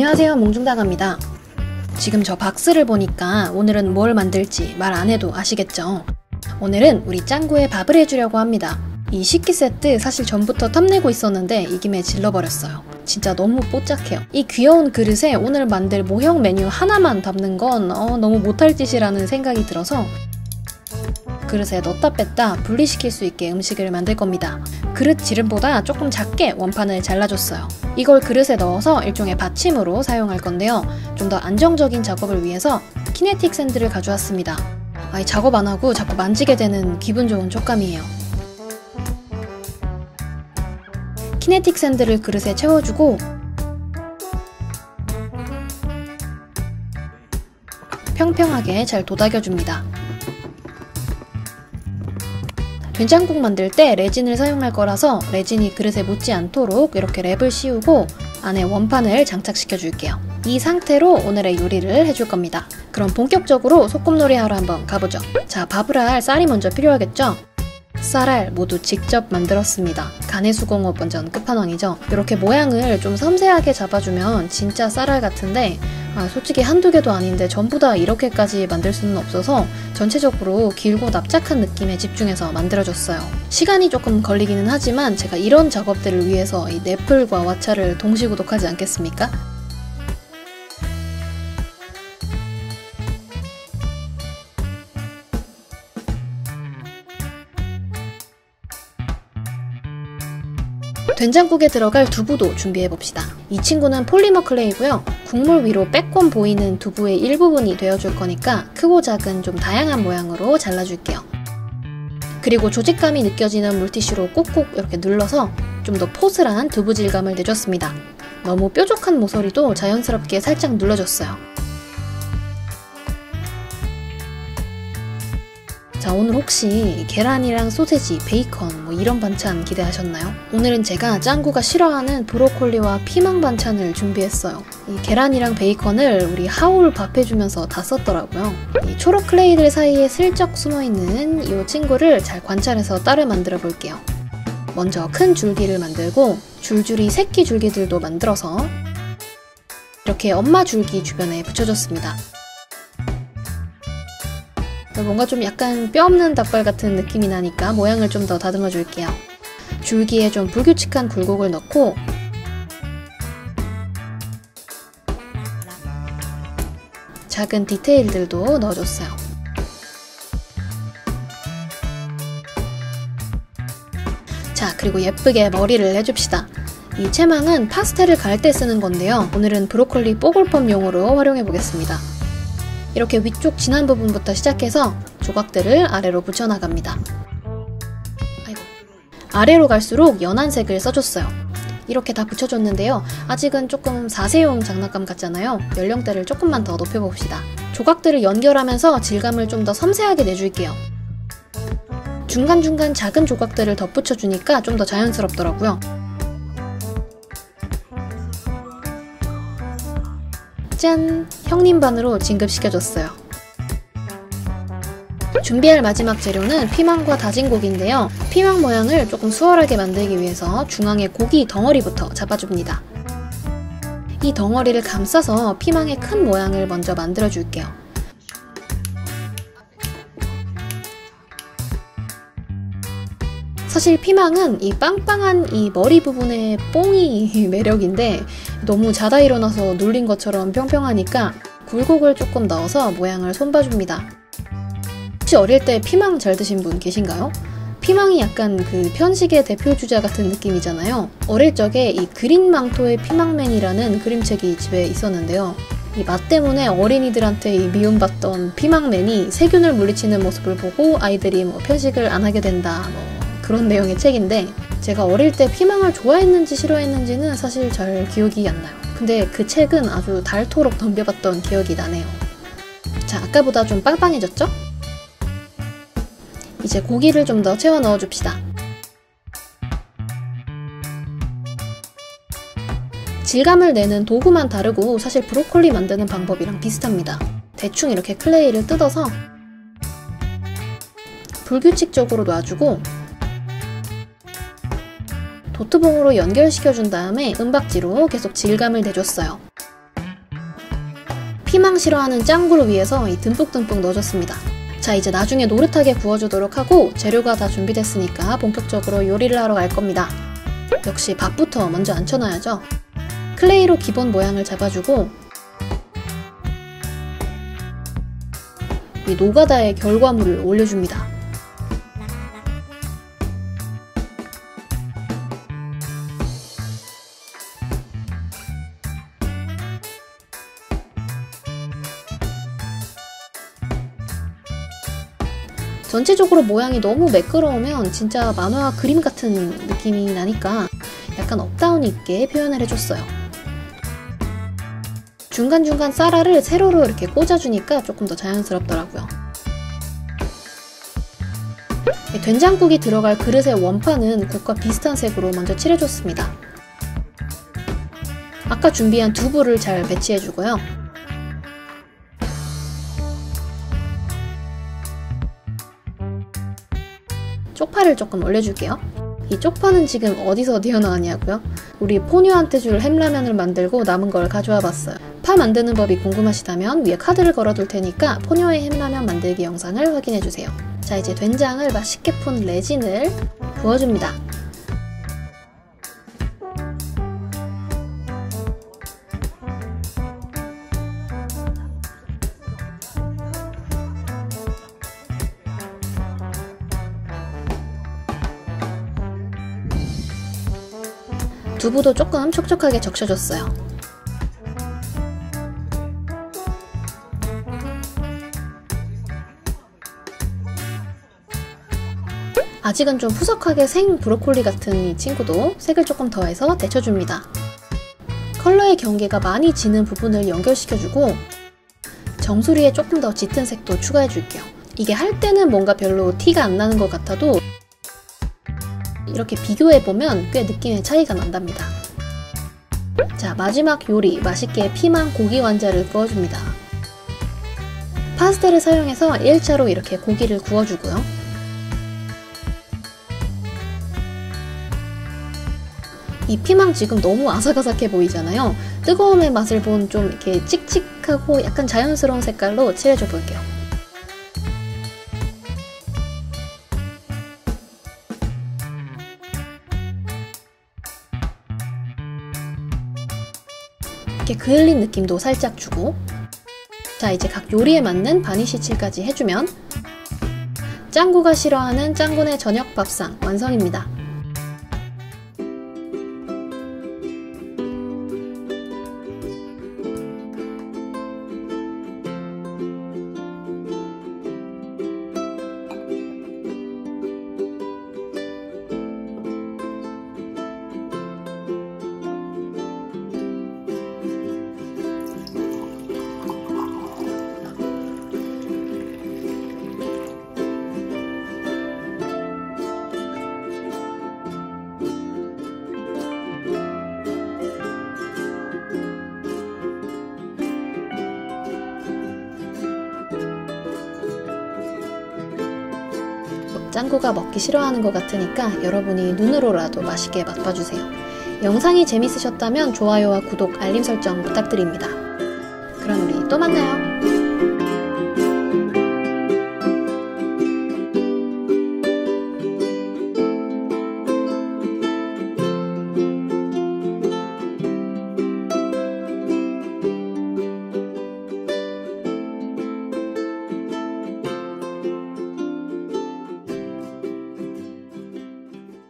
안녕하세요, 몽중다가입니다. 지금 저 박스를 보니까 오늘은 뭘 만들지 말 안 해도 아시겠죠? 오늘은 우리 짱구의 밥을 해주려고 합니다. 이 식기 세트 사실 전부터 탐내고 있었는데 이 김에 질러버렸어요. 진짜 너무 뽀짝해요. 이 귀여운 그릇에 오늘 만들 모형 메뉴 하나만 담는 건 너무 못할 짓이라는 생각이 들어서 그릇에 넣다 뺐다 분리시킬 수 있게 음식을 만들 겁니다. 그릇 지름보다 조금 작게 원판을 잘라줬어요. 이걸 그릇에 넣어서 일종의 받침으로 사용할 건데요. 좀 더 안정적인 작업을 위해서 키네틱 샌드를 가져왔습니다. 작업 안 하고 자꾸 만지게 되는 기분 좋은 촉감이에요. 키네틱 샌드를 그릇에 채워주고 평평하게 잘 도다겨줍니다. 된장국 만들 때 레진을 사용할 거라서 레진이 그릇에 묻지 않도록 이렇게 랩을 씌우고 안에 원판을 장착시켜 줄게요. 이 상태로 오늘의 요리를 해줄 겁니다. 그럼 본격적으로 소꿉놀이 하러 한번 가보죠. 자, 밥을 할 쌀이 먼저 필요하겠죠? 쌀알 모두 직접 만들었습니다. 가내수공업 완전 끝판왕이죠. 이렇게 모양을 좀 섬세하게 잡아주면 진짜 쌀알 같은데 솔직히 한두 개도 아닌데 전부 다 이렇게까지 만들 수는 없어서 전체적으로 길고 납작한 느낌에 집중해서 만들어줬어요. 시간이 조금 걸리기는 하지만 제가 이런 작업들을 위해서 이 넷플과 왓챠를 동시구독하지 않겠습니까? 된장국에 들어갈 두부도 준비해봅시다. 이 친구는 폴리머 클레이고요. 국물 위로 빼꼼 보이는 두부의 일부분이 되어줄 거니까 크고 작은 좀 다양한 모양으로 잘라줄게요. 그리고 조직감이 느껴지는 물티슈로 꾹꾹 이렇게 눌러서 좀 더 포슬한 두부 질감을 내줬습니다. 너무 뾰족한 모서리도 자연스럽게 살짝 눌러줬어요. 자, 오늘 혹시 계란이랑 소세지, 베이컨 이런 반찬 기대하셨나요? 오늘은 제가 짱구가 싫어하는 브로콜리와 피망 반찬을 준비했어요. 이 계란이랑 베이컨을 우리 하울 밥 해주면서 다 썼더라고요. 이 초록 클레이들 사이에 슬쩍 숨어있는 이 친구를 잘 관찰해서 따라 만들어 볼게요. 먼저 큰 줄기를 만들고 줄줄이 새끼 줄기들도 만들어서 이렇게 엄마 줄기 주변에 붙여줬습니다. 뭔가 좀 약간 뼈 없는 닭발 같은 느낌이 나니까 모양을 좀 더 다듬어 줄게요. 줄기에 좀 불규칙한 굴곡을 넣고 작은 디테일들도 넣어줬어요. 자, 그리고 예쁘게 머리를 해줍시다. 이 채망은 파스텔을 갈 때 쓰는 건데요. 오늘은 브로콜리 뽀글펌용으로 활용해 보겠습니다. 이렇게 위쪽 진한 부분부터 시작해서 조각들을 아래로 붙여나갑니다. 아래로 갈수록 연한 색을 써줬어요. 이렇게 다 붙여줬는데요. 아직은 조금 4세용 장난감 같잖아요. 연령대를 조금만 더 높여봅시다. 조각들을 연결하면서 질감을 좀 더 섬세하게 내줄게요. 중간중간 작은 조각들을 덧붙여주니까 좀 더 자연스럽더라고요. 짠! 형님 반으로 진급시켜줬어요. 준비할 마지막 재료는 피망과 다진 고기인데요. 피망 모양을 조금 수월하게 만들기 위해서 중앙에 고기 덩어리부터 잡아줍니다. 이 덩어리를 감싸서 피망의 큰 모양을 먼저 만들어줄게요. 사실 피망은 이 빵빵한 이 머리 부분의 뽕이 매력인데 너무 자다 일어나서 눌린 것처럼 평평하니까 굴곡을 조금 넣어서 모양을 손봐줍니다. 혹시 어릴 때 피망 잘 드신 분 계신가요? 피망이 약간 그 편식의 대표 주자 같은 느낌이잖아요. 어릴 적에 이 그린 망토의 피망맨이라는 그림책이 집에 있었는데요. 이 맛 때문에 어린이들한테 미움받던 피망맨이 세균을 물리치는 모습을 보고 아이들이 편식을 안 하게 된다 그런 내용의 책인데 제가 어릴 때 피망을 좋아했는지 싫어했는지는 사실 잘 기억이 안 나요. 근데 그 책은 아주 닳도록 덤벼봤던 기억이 나네요. 자, 아까보다 좀 빵빵해졌죠? 이제 고기를 좀 더 채워 넣어줍시다. 질감을 내는 도구만 다르고 사실 브로콜리 만드는 방법이랑 비슷합니다. 대충 이렇게 클레이를 뜯어서 불규칙적으로 놔주고 노트봉으로 연결시켜준 다음에 은박지로 계속 질감을 내줬어요. 피망 싫어하는 짱구를 위해서 이 듬뿍듬뿍 넣어줬습니다. 자, 이제 나중에 노릇하게 구워주도록 하고 재료가 다 준비됐으니까 본격적으로 요리를 하러 갈 겁니다. 역시 밥부터 먼저 앉혀놔야죠. 클레이로 기본 모양을 잡아주고 이 노가다의 결과물을 올려줍니다. 전체적으로 모양이 너무 매끄러우면 진짜 만화 그림 같은 느낌이 나니까 약간 업다운 있게 표현을 해줬어요. 중간중간 쌀알을 세로로 이렇게 꽂아주니까 조금 더 자연스럽더라고요. 된장국이 들어갈 그릇의 원판은 국과 비슷한 색으로 먼저 칠해줬습니다. 아까 준비한 두부를 잘 배치해주고요. 쪽파를 조금 올려줄게요. 이 쪽파는 지금 어디서 튀어나왔냐고요? 우리 포뇨한테 줄 햄라면을 만들고 남은 걸 가져와 봤어요. 파 만드는 법이 궁금하시다면 위에 카드를 걸어둘 테니까 포뇨의 햄라면 만들기 영상을 확인해주세요. 자, 이제 된장을 맛있게 푼 레진을 부어줍니다. 두부도 조금 촉촉하게 적셔줬어요. 아직은 좀 푸석하게 생 브로콜리 같은 이 친구도 색을 조금 더해서 데쳐줍니다. 컬러의 경계가 많이 지는 부분을 연결시켜주고 정수리에 조금 더 짙은 색도 추가해줄게요. 이게 할 때는 뭔가 별로 티가 안 나는 것 같아도 이렇게 비교해보면 꽤 느낌의 차이가 난답니다. 자, 마지막 요리, 맛있게 피망 고기 완자를 구워줍니다. 파스텔을 사용해서 1차로 이렇게 고기를 구워주고요. 이 피망 지금 너무 아삭아삭해 보이잖아요. 뜨거움의 맛을 본 좀 이렇게 칙칙하고 약간 자연스러운 색깔로 칠해줘 볼게요. 이렇게 그을린 느낌도 살짝 주고, 자, 이제 각 요리에 맞는 바니쉬 칠까지 해주면 짱구가 싫어하는 짱구네 저녁 밥상 완성입니다. 짱구가 먹기 싫어하는 것 같으니까 여러분이 눈으로라도 맛있게 맛봐주세요. 영상이 재밌으셨다면 좋아요와 구독, 알림 설정 부탁드립니다. 그럼 우리 또 만나요.